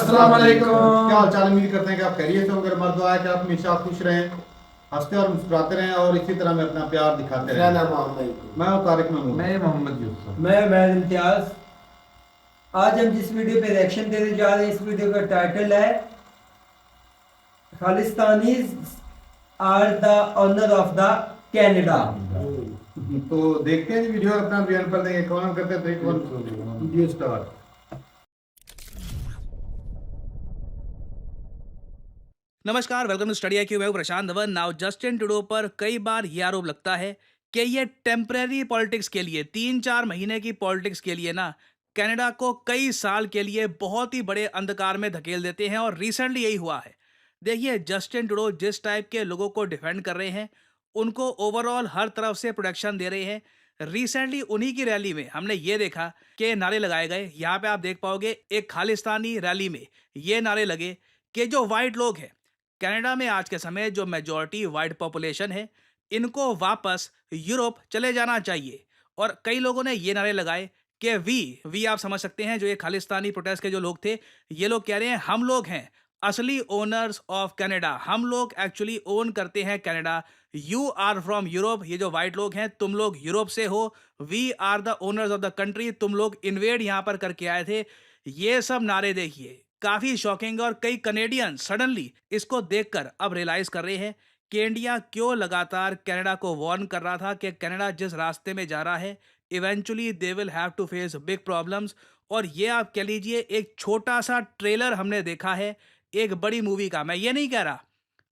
अस्सलाम वालेकुम। क्या हाल चाल, उम्मीद करते हैं कि आप खैरियत से होंगे। हमारा दुआ है कि आप हमेशा खुश रहें, हंसते और मुस्कुराते रहें और इसी तरह में अपना प्यार दिखाते मेरा रहें। नाम मोहम्मद। मैं हूं तारिक महमूद। मैं मोहम्मद यूसुफ। मैं इम्तियाज। आज हम जिस वीडियो पे रिएक्शन देने जा रहे हैं, इस वीडियो का टाइटल है Khalistanis are the owner of the Canada. तो देखते हैं जी वीडियो और अपना बयान कर देंगे। कौन करते हैं 3 1 वीडियो स्टार्ट। नमस्कार, वेलकम टू स्टडी आईक्यू। मैं हूं प्रशांत धवन। नाउ जस्टिन ट्रूडो पर कई बार यह आरोप लगता है कि ये टेम्परेरी पॉलिटिक्स के लिए 3-4 महीने की पॉलिटिक्स के लिए ना कनाडा को कई साल के लिए बहुत ही बड़े अंधकार में धकेल देते हैं, और रिसेंटली यही हुआ है। देखिए, जस्टिन ट्रूडो जिस टाइप के लोगों को डिफेंड कर रहे हैं, उनको ओवरऑल हर तरफ से प्रोटेक्शन दे रहे हैं। रिसेंटली उन्हीं की रैली में हमने ये देखा कि नारे लगाए गए। यहाँ पे आप देख पाओगे एक खालिस्तानी रैली में ये नारे लगे कि जो वाइट लोग हैं कनाडा में आज के समय, जो मेजॉरिटी वाइट पॉपुलेशन है, इनको वापस यूरोप चले जाना चाहिए। और कई लोगों ने ये नारे लगाए कि वी आप समझ सकते हैं, जो ये खालिस्तानी प्रोटेस्ट के जो लोग थे, ये लोग कह रहे हैं हम लोग हैं असली ओनर्स ऑफ कनाडा, हम लोग एक्चुअली ओन करते हैं Canada. You are from Europe, ये जो वाइट लोग हैं तुम लोग यूरोप से हो। We are the owners of the country, तुम लोग इन्वेड यहाँ पर करके आए थे। ये सब नारे देखिए काफी शॉकिंग, और कई कनेडियन सडनली इसको देखकर अब रियलाइज कर रहे हैं कि इंडिया क्यों लगातार कनाडा को वार्न कर रहा था कि कनाडा जिस रास्ते में जा रहा है, eventually they will have to face big problems. और ये आप कह लीजिए एक छोटा सा ट्रेलर हमने देखा है एक बड़ी मूवी का। मैं ये नहीं कह रहा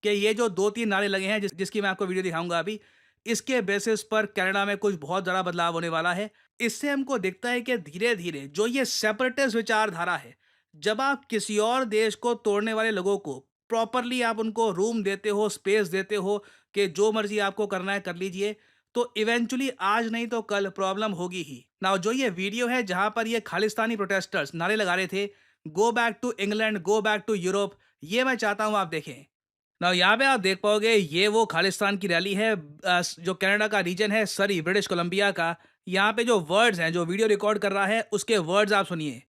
कि ये जो 2-3 नारे लगे हैं जिसकी मैं आपको वीडियो दिखाऊंगा अभी, इसके बेसिस पर कनाडा में कुछ बहुत ज़्यादा बदलाव होने वाला है। इससे हमको दिखता है कि धीरे धीरे जो ये सेपरेटिस्ट विचारधारा है, जब आप किसी और देश को तोड़ने वाले लोगों को प्रॉपरली आप उनको रूम देते हो, स्पेस देते हो कि जो मर्जी आपको करना है कर लीजिए, तो इवेंचुअली आज नहीं तो कल प्रॉब्लम होगी ही। नाउ जो ये वीडियो है जहां पर ये खालिस्तानी प्रोटेस्टर्स नारे लगा रहे थे, go back to England, go back to Europe, ये मैं चाहता हूं आप देखें। नाउ यहाँ पे आप देख पाओगे ये वो खालिस्तान की रैली है, जो कनाडा का रीजन है सरी, ब्रिटिश कोलंबिया का। यहाँ पे जो वर्ड्स हैं, जो वीडियो रिकॉर्ड कर रहा है उसके वर्ड्स आप सुनिए।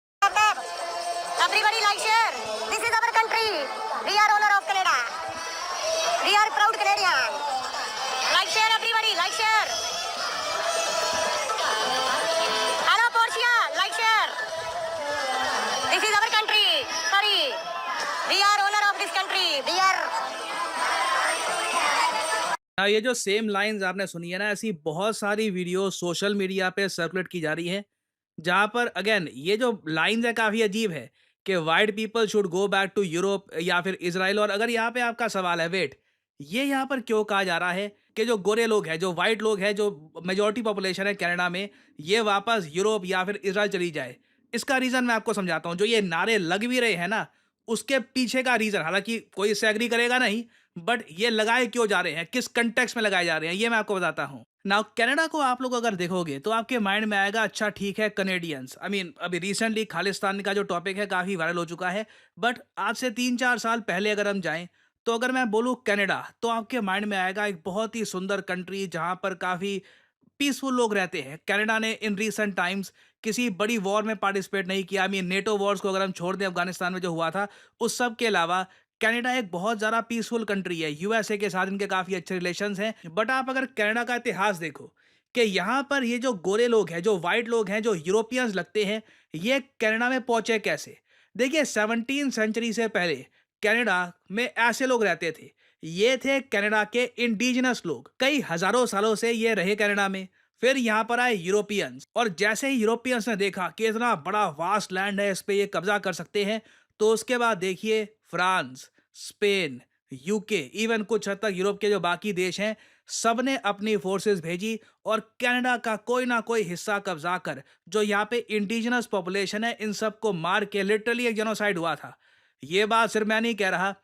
Everybody like share. This is our country. We are owner of Canada. We are proud Canadian. Like share everybody. Like share. Hello Portia. Like share. This is our country. Sorry. We are owner of this country. We are. हाँ, ये जो same lines आपने सुनी है ना, ऐसी बहुत सारी वीडियो सोशल मीडिया पे सर्कुलेट की जा रही हैं, जहाँ पर अगेन ये जो लाइंस है काफ़ी अजीब है कि white people should go back to Europe या फिर इजराइल। और अगर यहाँ पे आपका सवाल है, वेट, ये यहाँ पर क्यों कहा जा रहा है कि जो गोरे लोग हैं, जो वाइट लोग हैं, जो मेजॉरिटी पॉपुलेशन है कनाडा में, ये वापस यूरोप या फिर इजराइल चली जाए? इसका रीज़न मैं आपको समझाता हूँ। जो ये नारे लग भी रहे हैं ना, उसके पीछे का रीज़न, हालांकि कोई इससे एग्री करेगा नहीं, बट ये लगाए क्यों जा रहे हैं, किस कंटेक्स्ट में लगाए जा रहे हैं, ये मैं आपको बताता हूँ। नाउ कनाडा को आप लोग अगर देखोगे तो आपके माइंड में आएगा अच्छा ठीक है कनेडियंस, आई मीन अभी रिसेंटली खालिस्तान का जो टॉपिक है काफ़ी वायरल हो चुका है। बट आज से 3-4 साल पहले अगर हम जाएं, तो अगर मैं बोलूँ कनाडा, तो आपके माइंड में आएगा एक बहुत ही सुंदर कंट्री जहाँ पर काफ़ी पीसफुल लोग रहते हैं। कनाडा ने इन रीसेंट टाइम्स किसी बड़ी वॉर में पार्टिसिपेट नहीं किया। आई मीन नेटो वॉर्स को अगर हम छोड़ दें, अफगानिस्तान में जो हुआ था, उस सब के अलावा कनाडा एक बहुत ज़्यादा पीसफुल कंट्री है। यूएसए के साथ इनके काफ़ी अच्छे रिलेशंस हैं। बट आप अगर कनाडा का इतिहास देखो कि यहाँ पर ये जो गोरे लोग हैं, जो वाइट लोग हैं, जो यूरोपियंस लगते हैं, ये कनाडा में पहुँचे कैसे? देखिए, 17वीं सेंचुरी से पहले कनाडा में ऐसे लोग रहते थे। ये थे कनाडा के इंडिजिनस लोग, कई हजारों सालों से ये रहे कनाडा में। फिर यहाँ पर आए यूरोपियंस, और जैसे ही यूरोपियंस ने देखा कि इतना बड़ा वास्ट लैंड है, इस पे ये कब्जा कर सकते हैं, तो उसके बाद देखिए फ्रांस, स्पेन, यूके, इवन कुछ हद तक यूरोप के जो बाकी देश हैं, सब ने अपनी फोर्सेस भेजी और कनाडा का कोई ना कोई हिस्सा कब्जा कर, जो यहाँ पे इंडिजिनस पॉपुलेशन है, इन सब को मार के लिटरली एक जेनोसाइड हुआ था। ये बात सिर्फ मैं नहीं कह रहा,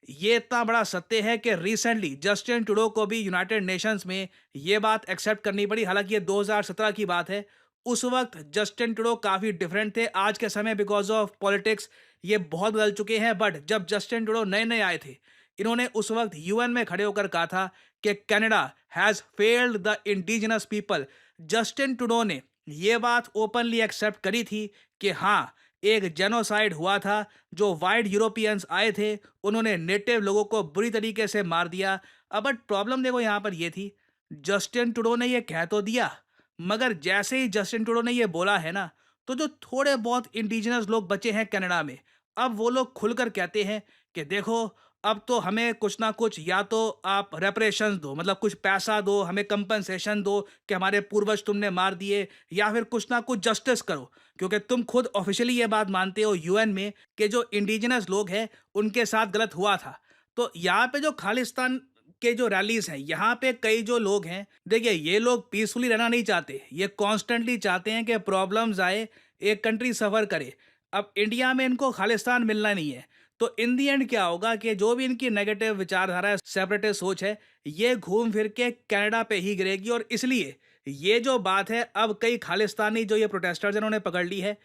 ये इतना बड़ा सत्य है कि रिसेंटली जस्टिन ट्रूडो को भी यूनाइटेड नेशंस में ये बात एक्सेप्ट करनी पड़ी। हालांकि ये 2017 की बात है। उस वक्त जस्टिन ट्रूडो काफ़ी डिफरेंट थे। आज के समय बिकॉज ऑफ पॉलिटिक्स ये बहुत बदल चुके हैं। बट जब जस्टिन ट्रूडो नए नए आए थे, इन्होंने उस वक्त यूएन में खड़े होकर कहा था कि Canada has failed the indigenous people. Justin Trudeau ने ये बात ओपनली एक्सेप्ट करी थी कि हाँ, एक जेनोसाइड हुआ था, जो वाइट यूरोपियंस आए थे, उन्होंने नेटिव लोगों को बुरी तरीके से मार दिया। अब बट प्रॉब्लम देखो यहाँ पर ये थी, जस्टिन ट्रूडो ने ये कह तो दिया, मगर जैसे ही जस्टिन ट्रूडो ने ये बोला है ना, तो जो थोड़े बहुत इंडिजिनस लोग बचे हैं कनाडा में, अब वो लोग खुलकर कहते हैं कि देखो, अब तो हमें कुछ ना कुछ, या तो आप रेपरेशंस दो, मतलब कुछ पैसा दो, हमें कंपनसेशन दो कि हमारे पूर्वज तुमने मार दिए, या फिर कुछ ना कुछ जस्टिस करो, क्योंकि तुम खुद ऑफिशियली ये बात मानते हो यूएन में कि जो इंडिजिनस लोग हैं उनके साथ गलत हुआ था। तो यहाँ पे जो खालिस्तान के जो रैलीज हैं, यहाँ पे कई जो लोग हैं, देखिए ये लोग पीसफुली रहना नहीं चाहते, ये कॉन्स्टेंटली चाहते हैं कि प्रॉब्लम्स आए, एक कंट्री सफ़र करे। अब इंडिया में इनको खालिस्तान मिलना नहीं है, तो इन दी एंड क्या होगा कि जो भी इनकी नेगेटिव विचारधारा है, सेपरेटिस्ट सोच है, ये घूम फिर के कनाडा पे ही गिरेगी। और इसलिए ये जो बात है, अब कई खालिस्तानी जो ये प्रोटेस्टर्स इन्होंने पकड़ ली है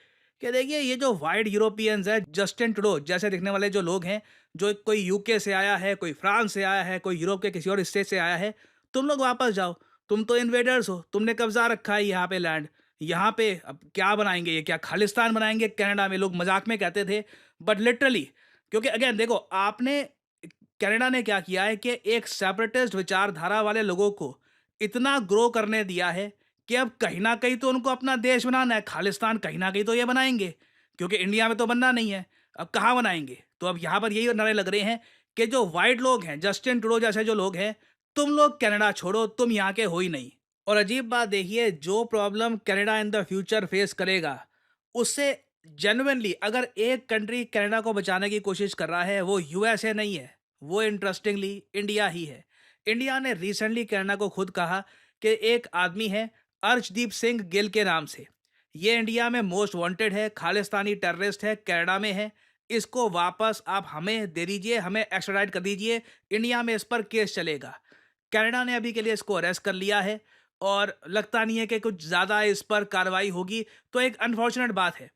कि देखिए ये जो वाइट यूरोपियंस है, जस्टिन ट्रूडो जैसे दिखने वाले जो लोग हैं, जो कोई यूके से आया है, कोई फ्रांस से आया है, कोई यूरोप के किसी और स्टेट से आया है, तुम लोग वापस जाओ, तुम तो इन्वेडर्स हो, तुमने कब्जा रखा है यहाँ पे लैंड, यहाँ पे अब क्या बनाएंगे, ये क्या खालिस्तान बनाएंगे कनाडा में? लोग मजाक में कहते थे, बट लिटरली, क्योंकि अगेन देखो, आपने, कनाडा ने क्या किया है कि एक सेपरेटिस्ट विचारधारा वाले लोगों को इतना ग्रो करने दिया है कि अब कहीं ना कहीं तो उनको अपना देश बनाना है, खालिस्तान कहीं ना कहीं तो ये बनाएंगे, क्योंकि इंडिया में तो बनना नहीं है, अब कहाँ बनाएंगे? तो अब यहाँ पर यही नारे लग रहे हैं कि जो वाइट लोग हैं, जस्टिन ट्रूडो जैसे जो लोग हैं, तुम लोग कनाडा छोड़ो, तुम यहाँ के हो ही नहीं। और अजीब बात देखिए, जो problem Canada in the future face करेगा, उससे जेन्युइनली अगर एक कंट्री कनाडा को बचाने की कोशिश कर रहा है, वो यूएसए नहीं है, वो इंटरेस्टिंगली इंडिया ही है। इंडिया ने रिसेंटली कनाडा को खुद कहा कि एक आदमी है अर्शदीप सिंह गिल के नाम से, ये इंडिया में मोस्ट वांटेड है, खालिस्तानी टेररिस्ट है, कनाडा में है, इसको वापस आप हमें दे दीजिए, हमें एक्स्ट्राडाइट कर दीजिए, इंडिया में इस पर केस चलेगा। कनाडा ने अभी के लिए इसको अरेस्ट कर लिया है और लगता नहीं है कि कुछ ज़्यादा इस पर कार्रवाई होगी। तो एक अनफॉर्चुनेट बात है,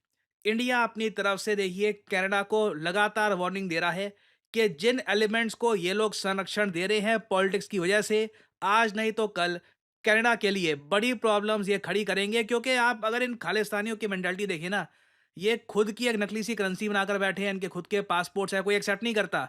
इंडिया अपनी तरफ से देखिए कनाडा को लगातार वार्निंग दे रहा है कि जिन एलिमेंट्स को ये लोग संरक्षण दे रहे हैं पॉलिटिक्स की वजह से, आज नहीं तो कल कनाडा के लिए बड़ी प्रॉब्लम्स ये खड़ी करेंगे। क्योंकि आप अगर इन खालिस्तानियों की मेंटालिटी देखिए ना, ये खुद की एक नकली सी करेंसी बनाकर बैठे हैं, इनके खुद के पासपोर्ट्स है, कोई एक्सेप्ट नहीं करता,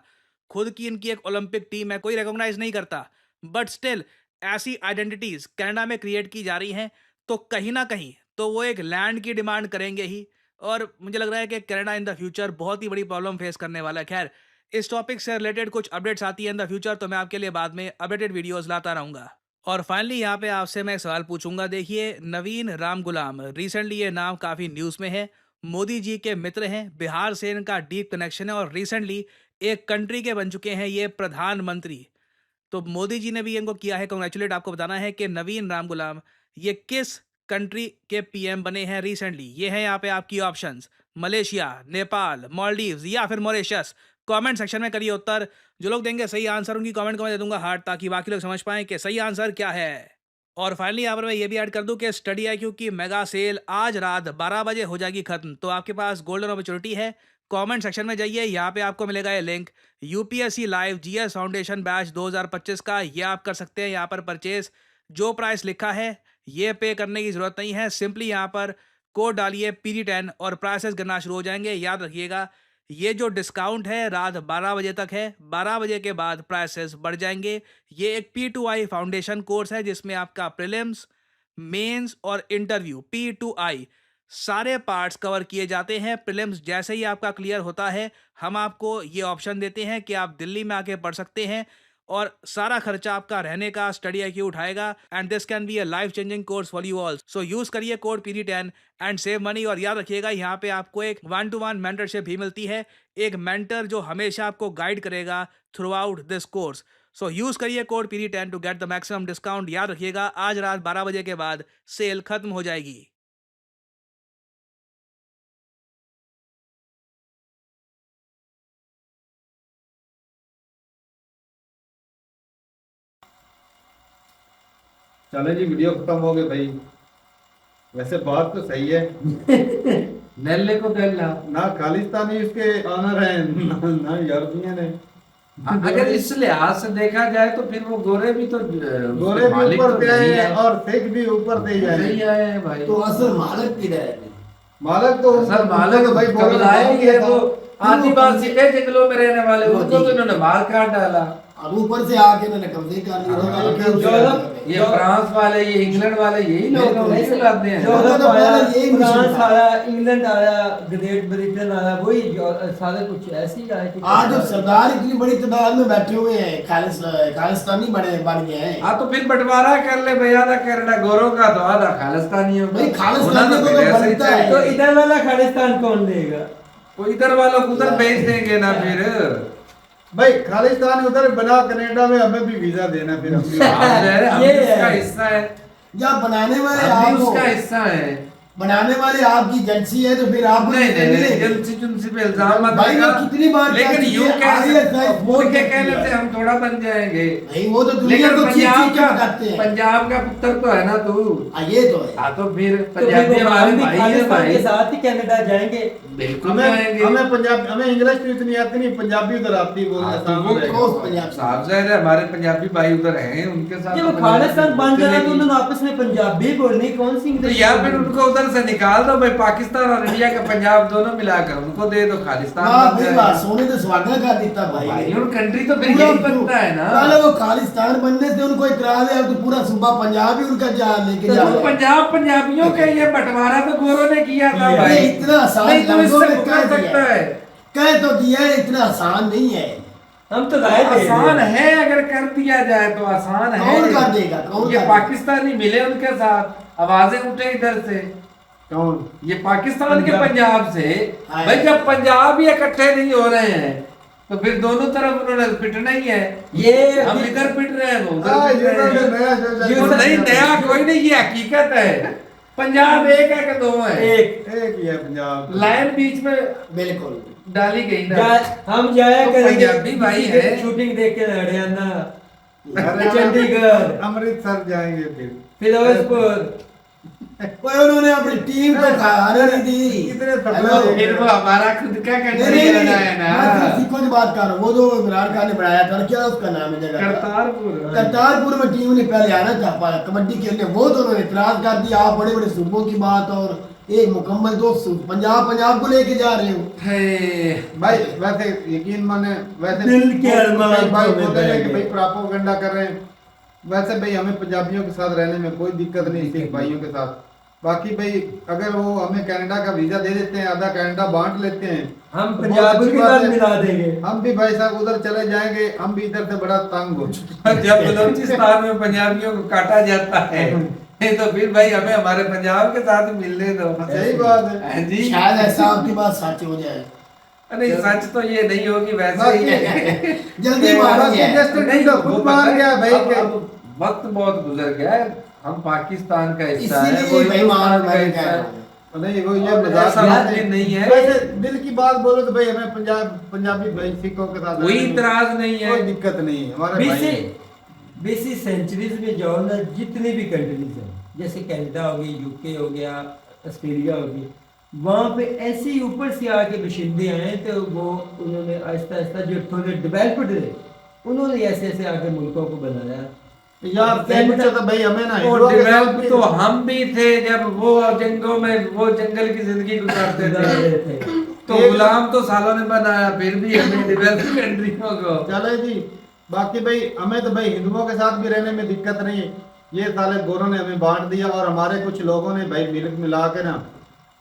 खुद की इनकी एक ओलंपिक टीम है, कोई रिकॉग्नाइज नहीं करता, बट स्टिल ऐसी आइडेंटिटीज कनाडा में क्रिएट की जा रही हैं, तो कहीं ना कहीं तो वो एक लैंड की डिमांड करेंगे ही। और मुझे लग रहा है कि कनाडा इन द फ्यूचर बहुत ही बड़ी प्रॉब्लम फेस करने वाला है। खैर, इस टॉपिक से रिलेटेड कुछ अपडेट्स आती है इन द फ्यूचर, तो मैं आपके लिए बाद में अपडेटेड वीडियोस लाता रहूँगा। और फाइनली यहाँ पे आपसे मैं एक सवाल पूछूंगा। देखिए, नवीन राम गुलाम, रिसेंटली ये नाम काफ़ी न्यूज़ में है, मोदी जी के मित्र हैं, बिहार से इनका डीप कनेक्शन है और रिसेंटली एक कंट्री के बन चुके हैं ये प्रधानमंत्री। तो मोदी जी ने भी इनको किया है कॉन्ग्रेचुलेट। आपको बताना है कि नवीन राम गुलाम ये किस कंट्री के पीएम बने हैं रिसेंटली। ये है यहाँ पे आपकी ऑप्शंस, मलेशिया, नेपाल, मालदीव्स या फिर मॉरिशस। कमेंट सेक्शन में करिए उत्तर। जो लोग देंगे सही आंसर, उनकी कमेंट को मैं दे दूंगा हार्ट, ताकि बाकी लोग समझ पाएं कि सही आंसर क्या है। और फाइनली यहाँ पर मैं ये भी ऐड कर दूं कि स्टडी IQ की मेगा सेल आज रात 12 बजे हो जाएगी खत्म। तो आपके पास गोल्डन अपॉर्चुनिटी है, कमेंट सेक्शन में जाइए, यहाँ पे आपको मिलेगा ये link, UPSC live GS foundation batch 2025 का। ये आप कर सकते हैं यहाँ पर परचेज। जो प्राइस लिखा है ये पे करने की ज़रूरत नहीं है, सिंपली यहाँ पर कोड डालिए PD10 और प्राइसेस गिरना शुरू हो जाएंगे। याद रखिएगा, ये जो डिस्काउंट है रात 12 बजे तक है, 12 बजे के बाद प्राइसेस बढ़ जाएंगे। ये एक P2I फाउंडेशन कोर्स है जिसमें आपका प्रीलिम्स, मेंस और इंटरव्यू P2I सारे पार्ट्स कवर किए जाते हैं। प्रीलिम्स जैसे ही आपका क्लियर होता है, हम आपको ये ऑप्शन देते हैं कि आप दिल्ली में आके पढ़ सकते हैं और सारा खर्चा आपका रहने का स्टडी IQ उठाएगा। And this can be a life changing course for you all. So use करिए code PD10 and save money. और याद रखिएगा, यहाँ पे आपको एक 1-to-1 मेंटरशिप भी मिलती है, एक मेंटर जो हमेशा आपको गाइड करेगा throughout this course. So use करिए code PD10 to get the maximum discount. याद रखिएगा, आज रात 12 बजे के बाद सेल खत्म हो जाएगी। चले जी, वीडियो खत्म हो गई भाई। वैसे बात तो सही है, नल्ले को गल्ला। ना खालिस्तानी उसके ऑनर हैं ना यूरोपियन है। अगर इस लिहाज से देखा जाए तो फिर वो गोरे भी तो गोरे भी मालिक ऊपर तो से नहीं आए है। हैं और सिख भी ऊपर से ही आए नहीं हैं। आए हैं भाई। तो असल मालिक किधर है? मालक तो सर उनको मालक तो भाई बोलो कब्जाए ही है, वो था। आदिवासी के जंगलों में रहने वाले, वो उनको जी। तो इन्होंने मार काट डाला। और ऊपर से आके इन्होंने कब्जे कर लिए। ये फ्रांस वाले, ये इंग्लैंड वाले, यही लोग हैं, उनकी औलादे हैं। जो- तो आया, पहले यही मिशन फ्रांस था। आया, इंग्लैंड आया, ग्रेट ब्रिटेन आया, वही सारे कुछ ऐसे ही आए कि आज जो सरदार इतनी बड़ी तादाद में बैठे हुए हैं, खालिस्तानी बन गए हैं। हाँ तो फिर बंटवारा कर ले भैया, आधा कनाडा गोरों का तो आधा खालिस्तानियों का। भाई खालिस्तानी होना को तो फिर ऐसे ही बनता है। चाहिए। तो इधर वाला खालिस्तान कौन लेगा? वो इधर वालों को उधर भेज देंगे ना फिर। भाई खालिस्तान उधर बना, कनाडा में हमें भी वीजा देना फिर हम भी। हम ये भी उसका है। हिस्सा है, या बनाने वाले हम भी आप उसका हो, हिस्सा है। बनाने वाले आपकी एजेंसी है, तो फिर आपको नहीं नहीं नहीं, मिलेगा। एजेंसी जुंसी पे इल्जाम मत भाई लगा। वो कितनी बार लेकिन कह यूं चुके कह हैं, सकते, ISI उनके बोल कहने चुकी से है। हम थोड़ा बन जाएंगे। नहीं वो तो दुनिया लेकिन को चीज पंजाब चीज का, के बताते हैं। पंजाब का पुत्र तो है ना तू। ये तो है। हाँ तो फिर तो फिर पंजाबी वो हमारे हम भी भाई है खालिस्तान भाई। के साथ ही कनाडा जाएंगे। बिल्कुल हमें जाएंगे। हमें पंजाब, हमें इंग्लिश तो इतनी आती नहीं, पंजाबी उधर आती है बोलना हाँ, तो आसान वो हो जाएगा। क्रॉस पंजाब से। साफ जाहिर है हमारे पंजाबी भाई उधर हैं, उनके साथ जब तो पंजाबी खालिस्तान बन बोलते जाना तो नहीं। उन्होंने आपस में पंजाबी बोलनी, कौन सी तो इंग्लिश या फिर बोलनी? उनको उधर से निकाल दो भाई, पाकिस्तान और इंडिया का पंजाब दोनों मिलाकर उनको दे दो, खालिस्तान वाह बन भाई जाएगा। वाह, सोने तो सुहागा कर देता भाई भाई ने। और कंट्री तो फिर पूरा यही बनता है ना। पहले वो खालिस्तान बनने से उनको इतराज है, अब तो पूरा सूबा पंजाब ही उनका जा लेके जा तो रहा है। पंजाब पंजाबियों का ये बंटवारा तो गोरों ने किया था किया। भाई। ये इतना आसान नहीं तो लफ्जों इससे में कर कह सकता दिया है। कह तो दिया है, इतना आसान नहीं है। हम तो राय दे आसान रहे हैं। है, अगर कर दिया जाए तो आसान है। कौन कर देगा, कौन ये कर पाकिस्तानी मिले उनके साथ, आवाजें उठे इधर से, कौन? ये पाकिस्तान के पंजाब से। हाँ। भाई जब पंजाब ही इकट्ठे नहीं हो रहे हैं तो फिर दोनों तरफ उन्होंने पिटना ही है। ये हम इधर पिट रहे हैं, वो हाँ, उधर ये पिट तो रहे हैं। नया जो ये तो नहीं, नया कोई नहीं, ये हकीकत है। पंजाब एक है कि दो है? एक एक ही है पंजाब। लाइन बीच में बिल्कुल। डाली गई ना। हम जाया तो करेंगे पंजाबी भाई किसी के है। शूटिंग देख के हरियाणा, अरे चंडीगढ़, अमृतसर जाएंगे फिर। फिरोजपुर। भाई उन्होंने अपनी टीम को खाने नहीं दी। कितने सपने हेलो। देखे। फिर वो हमारा खुद का नहीं कंट्री नहीं बना नहीं, है मैं ना, सिखों की बात कर रहा हूँ। वो जो इमरान खान ने बनाया था ना, क्या उसका नाम है जगह का? करतारपुर। करतारपुर में टीम ने पहले आना था कबड्डी खेलने, वो तो उन्होंने इतराज कर दिया। आप बड़े बड़े सूबों की बात और एक मुकम्मल दो पंजाब को लेके जा रहे हो। है। भाई वैसे यकीन माने, वैसे दिल के अरमान कई भाई तो में बोल रहे हैं बह कि भाई गए। प्रोपेगेंडा कर रहे हैं। वैसे भाई हमें पंजाबियों के साथ रहने में कोई दिक्कत नहीं, सिख भाइयों के साथ। बाकी भाई अगर वो हमें कनाडा का वीजा दे देते हैं, आधा कनाडा बांट लेते हैं, हम तो पंजाब बहुत के अच्छी बात साथ है। मिला देंगे। हम भी भाई साहब उधर चले जाएंगे, हम भी इधर से बड़ा तंग हो चुके हैं। जब बलूचिस्तान में पंजाबियों को काटा जाता है तो फिर भाई हमें हमारे पंजाब के साथ मिलने दो। सही बात है। हाँ जी। शायद ऐसा आपकी बात सच हो जाए। नहीं सच तो ये नहीं होगी, वैसे ही है। जल्दी नहीं, मार बाकी दिया। जस्ट नहीं, तो वो खुद पता मान है, गया भाई अब- के अब वक्त बहुत गुजर गया है, हम पाकिस्तान का हिस्सा है, इसीलिए वो भाई हिंदुस्तान मान का मैं हिस्सा कह रहा है। हूँ। नहीं वो ये अब मजाक ऐसा बात बात नहीं है। वैसे दिल की बात बोलो तो भाई हमें पंजाबी भाई सिखों के साथ कोई रहने में इतराज नहीं है। कोई दिक्कत नहीं है, हमारे भाई हैं। 20 सेंचुरीज में जाओ ना, जितनी भी कंट्रीज हैं, जैसे कनाडा हो गई, यूके हो गया, ऑस्ट्रेलिया हो गई, वहाँ पे ऐसे ही ऊपर से आके बशिंदे आए, तो वो उन्होंने आहिस्ता आहिस्ता जो थोड़े डेवलप्ड थे, उन्होंने ऐसे ऐसे आके मुल्कों को बनाया। यार सही पूछो तो भाई हमें ना वो हिंदुओं के साथ डेवलप भी- तो हम भी थे जब वो जंगों में वो जंगल की जिंदगी गुजारते थे। तो गुलाम तो सालों ने बनाया, फिर भी हमें डेवलप कंट्रियों को। चले जी। बाकी भाई हमें तो भाई हिंदुओं के साथ भी रहने में दिक्कत नहीं है। ये साले गोरों ने हमें बांट दिया और हमारे कुछ लोगों ने भाई मिला के ना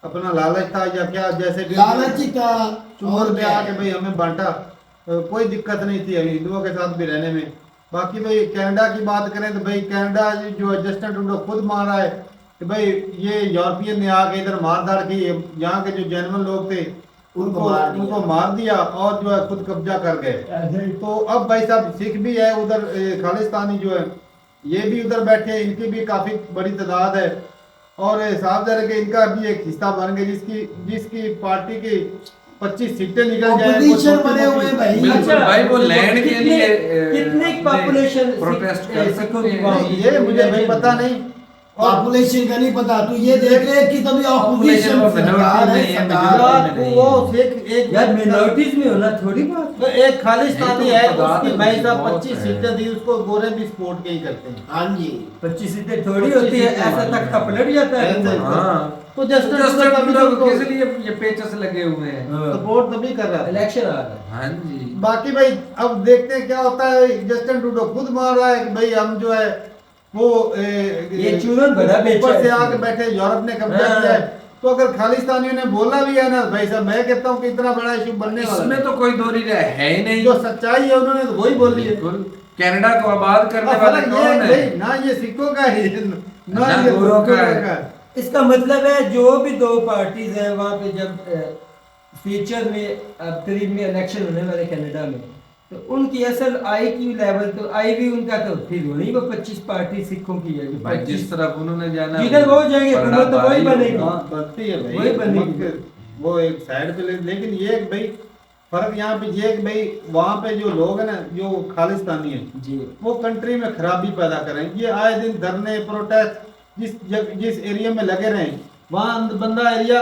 अपना लालच था या क्या, जैसे भी लालची का चोर और पे क्या आके भाई हमें बांटा। कोई दिक्कत नहीं थी हमें हिंदुओं के साथ भी रहने में। बाकी भाई कनाडा की बात करें तो भाई कनाडा जो एडजस्टमेंट उनको खुद मार रहा है कि भाई ये यूरोपियन ने आके इधर मारधाड़ की, यहाँ के जो जेन्युइन लोग थे उनको मार दिया और जो है खुद कब्जा कर गए। तो अब भाई साहब सिख भी है उधर, खालिस्तानी जो है ये भी उधर बैठे हैं, इनकी भी काफी बड़ी तादाद है और साफ जाहिर है कि इनका भी एक हिस्सा बन गया, जिसकी पार्टी की 25 सीटें निकल जाए। Opposition बने हुए हैं भाई। बिल्कुल भाई, वो लैंड के लिए कितने पॉपुलेशन प्रोटेस्ट कर सिखों सकते की हैं। वहाँ नहीं, ये मुझे भाई पता नहीं, पॉपुलेशन का नहीं पता, तो ये देख रहे कि तभी ऑपोजिशन वो सरकार है, minority में है, सरकार है। majority में नहीं वो है। एक यार मिनोरिटीज में होना थोड़ी बात तो एक खालिस्तानी नहीं है, तो पता उसकी है, भाई साहब बहुत 25 है। सीटें दी उसको, गोरे भी सपोर्ट के ही करते हैं। हाँ जी, 25 सीटें थोड़ी होती है, ऐसा तक का पलट जाता है। ऐसे- हाँ तो जस्टिन जस्टिन ट्रूडो का भी ट्रूडो तो किस लिए ये पेचस लगे हुए हैं? सपोर्ट तभी कर रहा है। इलेक्शन आ रहा है। हाँ जी। बाकी भाई अब देखते हैं क्या होता है। जस्टिन ट्रूडो खुद मान रहा है कि भाई हम जो है वो ये चूरन बड़ा बेचा ऊपर से है आके इसने। बैठे, यूरोप ने कब्जा हाँ। किया है। तो अगर खालिस्तानियों ने बोला भी है ना भाई साहब, मैं कहता हूँ कि इतना बड़ा इशू बनने वाला इसमें है। तो कोई दोहरी राय है ही नहीं। जो सच्चाई है उन्होंने तो वही बोली है। बिल्कुल। कनाडा को आबाद करने अब वाले फर्क ये कौन है है? भाई, ना ये सिखों का है ना ना ये गोरों का गोरों है। का। इसका मतलब है जो भी दो पार्टीज हैं वहाँ पे जब फ्यूचर में अब करीब में इलेक्शन होने वाले कनाडा में, तो उनकी असल IQ लेवल तो आई भी उनका तो फिर वही वो 25 पार्टी सिखों की है। भाई जिस तरफ उन्होंने जाना है, जिधर वो जाएंगे, बड़ा हुकूमत तो वही भारी बनेगी। होगा। हाँ, बनती है भाई, वही बनेगी। हुकूमत वो एक साइड पे लेकिन ये एक भाई फर्क यहाँ पे ये है कि भाई वहाँ पे जो लोग हैं ना, जो खालिस्तानी है, जी वो कंट्री में खराबी पैदा करें। ये आए दिन धरने प्रोटेस्ट जिस एरिया में लगे रहे, वहाँ बंदा एरिया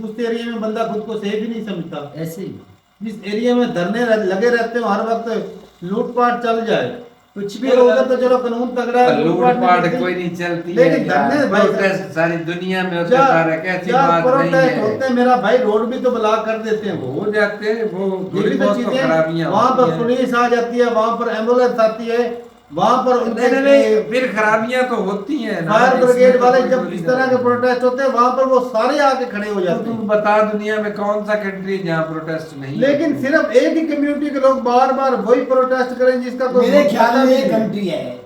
उस एरिया में बंदा खुद को सेफ ही नहीं समझता। ऐसे ही जिस एरिया में धरने लगे रहते हो हर वक्त लूटपाट चल जाए, कुछ भी चलो उधर तो चलो कानून तगड़ा है, लूटपाट नहीं कोई चलती। नहीं चलती लेकिन है यार। धरने भाई प्रोटेस्ट सारी दुनिया में होते क्या तारक, ऐसी क्या बात नहीं प्रोटेस्ट है। होते हैं मेरा भाई, रोड भी तो ब्लॉक कर देते हैं वो। हो जाते हैं वो ये थोड़ी भी तो बहुत तो चीजें खराबियां वहाँ पर होती हैं। पुलिस आ जाती है, वहाँ पर एम्बुलेंस आती है, वहाँ पर उनके नहीं, नहीं, फिर खराबियां तो होती हैं ना। फायर इसमें ब्रिगेड तो वाले कोई जब बुरी इस तरह के नहीं। प्रोटेस्ट होते हैं वहाँ पर वो सारे आके खड़े हो तो जाते तू हैं। बता दुनिया में कौन सा कंट्री है जहाँ प्रोटेस्ट नहीं लेकिन होते? सिर्फ एक ही कम्युनिटी के लोग बार बार वही प्रोटेस्ट करें जिसका कोई मेरे ख्याल में नहीं एक है। कंट्री है,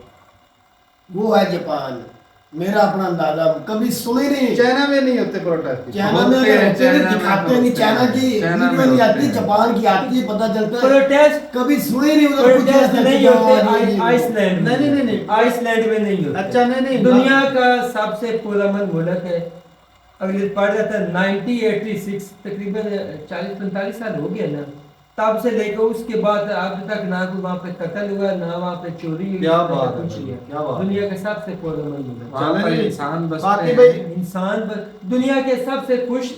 वो है जापान। मेरा अपना अंदाजा, कभी सुने नहीं। चाइना में नहीं होते प्रोटेस्ट। चाइना में होते अगर हैं, होते हैं, चाइना में दिखाते तो नहीं। होते चाइना हैं। की चाइना वीडियो में नहीं होते आती, हैं। जापान की आती है, पता चलता है। प्रोटेस्ट कभी सुने नहीं उधर कुछ प्रोटेस्ट ऐसा नहीं किया होते हुआ नहीं है। आइसलैंड में। नहीं। आइसलैंड में नहीं होते। अच्छा, नहीं। दुनिया का सबसे पुरअमन मुल्क है। अगले पढ़ रहा था 1986, तकरीबन 40-45 साल हो गया ना, तब से लेकर उसके बाद अब तक ना कोई वहाँ पे कत्ल हुआ, ना वहाँ पे चोरी हुई, क्या ना बात है कुछ भाई, हुआ। क्या बात है। दुनिया का सबसे पुरअमन मुल्क। वहाँ पर चलो, इंसान बसते बाकी हैं। भाई इंसान दुनिया के सबसे खुश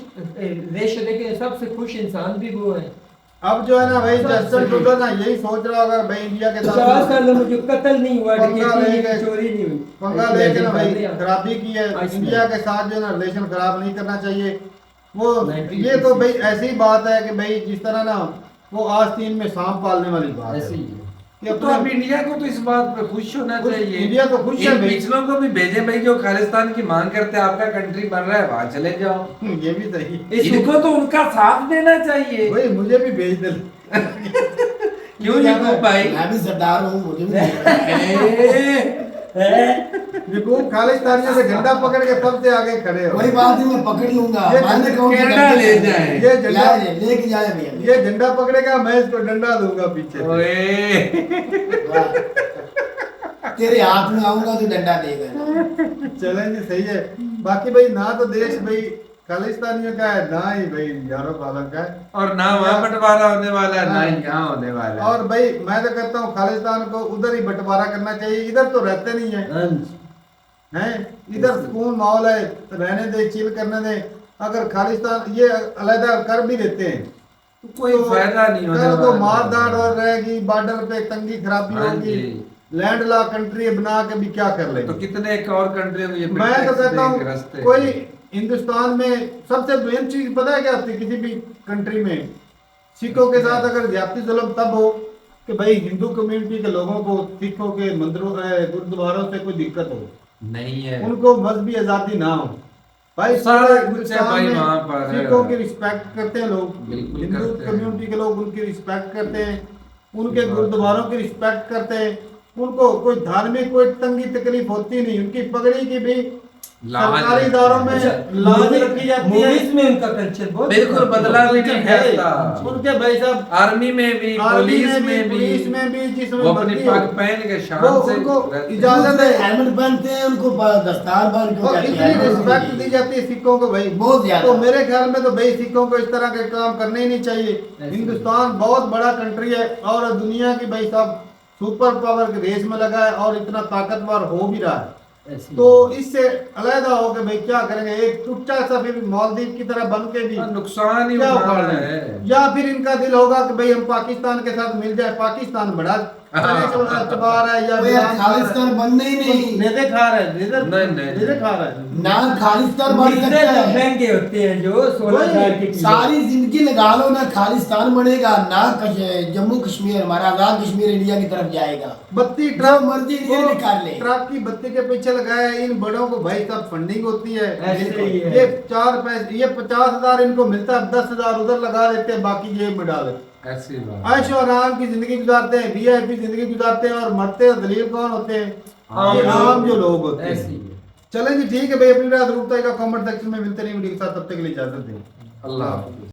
रेशो देखें, सबसे खुश इंसान भी वो है। अब जो है ना भाई, जस्टिन ट्रूडो ना यही सोच रहा होगा भाई इंडिया के 50 साथ साल में मुझे कत्ल नहीं हुआ, पंगा डकैती नहीं लेके- हुई, चोरी नहीं हुई। पंगा लेके ना भाई लेकिन खराबी की है। आइसलैंड। इंडिया के साथ जो ना रिलेशन खराब नहीं करना चाहिए। वो 1986 ये तो भाई ऐसी बात है कि भाई जिस तरह ना वो आस्तीन में सांप पालने वाली बात ऐसे है ही है। कि तो अब इंडिया को तो इस बात पे खुश होना खुश- चाहिए। इंडिया तो खुश है इन भाई। पिछलों को भी भेजे भाई, जो खालिस्तान की मांग करते हैं, आपका कंट्री बन रहा है, वहां चले जाओ। ये भी सही है। इनको तो उनका साथ देना चाहिए। भाई मुझे भी भेज दे। क्यों याकूब भाई? मैं भी सरदार हूँ, मुझे भी याकूब खालिस्तानियों से झंडा पकड़ के सबसे आगे खड़े हो। कोई बात नहीं, मैं पकड़ लूंगा। ये मैंने कहा उनके कनाडा डंडे ले से- जाएं। ये झंडा लाए, लेके जाए भैया। ये झंडा पकड़ेगा, मैं इसको डंडा दूंगा पीछे से। ओए वाह। तेरे हाथ में आऊंगा तो डंडा देगा। चलें जी, सही है। बाकी भाई ना तो देश भाई खालिस्तानियों का है, ना ही भाई यूरोप वालों का है। और ना वहाँ बंटवारा होने वाला है, ना ही यहाँ होने वाला है। और भाई मैं तो कहता हूँ खालिस्तान को उधर ही बंटवारा करना चाहिए। इधर तो रहते नहीं है, हैं? इधर सुकून माहौल है, रहने दे, चिल करने दे। अगर खालिस्तान ये अलग कर भी देते हैं कोई फायदा नहीं होने कल को वाला। मार दाड़ और रहेगी, बॉर्डर पे तंगी खराबी हाँ होगी। जी। लैंड लॉ कंट्री बना के भी क्या कर लेंगे। तो कितने एक और कंट्रियों को ये मैं तो pretext कहता देंगे रास्ते हूँ कोई हिंदुस्तान में सबसे मेन चीज पता है क्या होती है? किसी भी कंट्री में सिखों के साथ अगर ज्यादा जुल्म तब हो कि भाई हिंदू कम्युनिटी के लोगों को सिखों के मंदिरों गुरुद्वारों से कोई दिक्कत हो, नहीं है। उनको मजहबी आजादी ना हो। भाई सारा पूरे कुछ है हिंदुस्तान भाई में वहाँ पर। सिखों की रिस्पेक्ट करते हैं लोग, बिल्कुल हिंदू करते हैं। कम्युनिटी के लोग उनकी रिस्पेक्ट करते हैं, उनके गुरुद्वारों की रिस्पेक्ट करते हैं। उनको कोई धार्मिक कोई तंगी तकलीफ होती नहीं। उनकी पगड़ी की भी लाज सरकारी रखते इदारों हैं। में लाज रखी जाती है। मूवीज में उनका कल्चर बहुत बिल्कुल बदला भी नहीं है। करता। उनके भाई साहब आर्मी में भी, आर्मी पुलिस में भी, पुलिस में भी जिसमें वो अपनी भर्ती हो, पग पहन के वो शान से उनको रहते हैं। इजाजत है। हेलमेट पहनते हैं, उनको दस्तार बांध के और जाते इतनी हैं। रिस्पेक्ट दी जाती है सिखों को भाई, बहुत ज्यादा। तो मेरे ख्याल में तो भाई सिखों को इस तरह के काम करने ही नहीं चाहिए। हिंदुस्तान बहुत बड़ा कंट्री है और दुनिया की भाई साहब सुपर पावर के रेस में लगा है और इतना ताकतवर हो भी रहा है। ऐसी तो इससे अलहदा हो के भाई क्या करेंगे, एक टूटा सा फिर मालदीव की तरह बन के भी नुकसान ही क्या उठाना उखाड़ना है। है। या फिर इनका दिल होगा कि भाई हम पाकिस्तान के साथ मिल जाए, पाकिस्तान बड़ा चबा रहा है या वो यार खालिस्तान बनने ही नहीं, नेदे खा रहा है, नेदे खा रहा है। ना खालिस्तान बन सकता नीचे है। महंगे होते हैं जो 16,000 के किलो। सारी जिंदगी लगा लो ना खालिस्तान बनेगा ना जम्मू कश्मीर हमारा आजाद कश्मीर इंडिया की तरफ जाएगा। बत्ती जो ट्रक मर्जी इंडिया निकाल ले। ट्रक की बत्ती के पीछे लगाया है। इन बड़ों को भाई साहब फंडिंग होती है, ऐसे ही है। ये 4 पैसे, ये 50,000 इनको मिलता है, 10,000 उधर लगा देते हैं, बाकी जेब में डाल देते हैं। ऐसी बात। ऐशो आराम की जिंदगी गुजारते हैं, वीआईपी जिंदगी गुजारते हैं, और मरते हैं दलील कौन होते हैं? आम आम जो लोग होते ऐसी हैं। है। चलें जी, ठीक है भाई, अपनी रात रुकता है कमेंट सेक्शन में मिलते नहीं वीडियो के साथ, तब तक के लिए इजाजत दें। अल्लाह हाफ़िज़।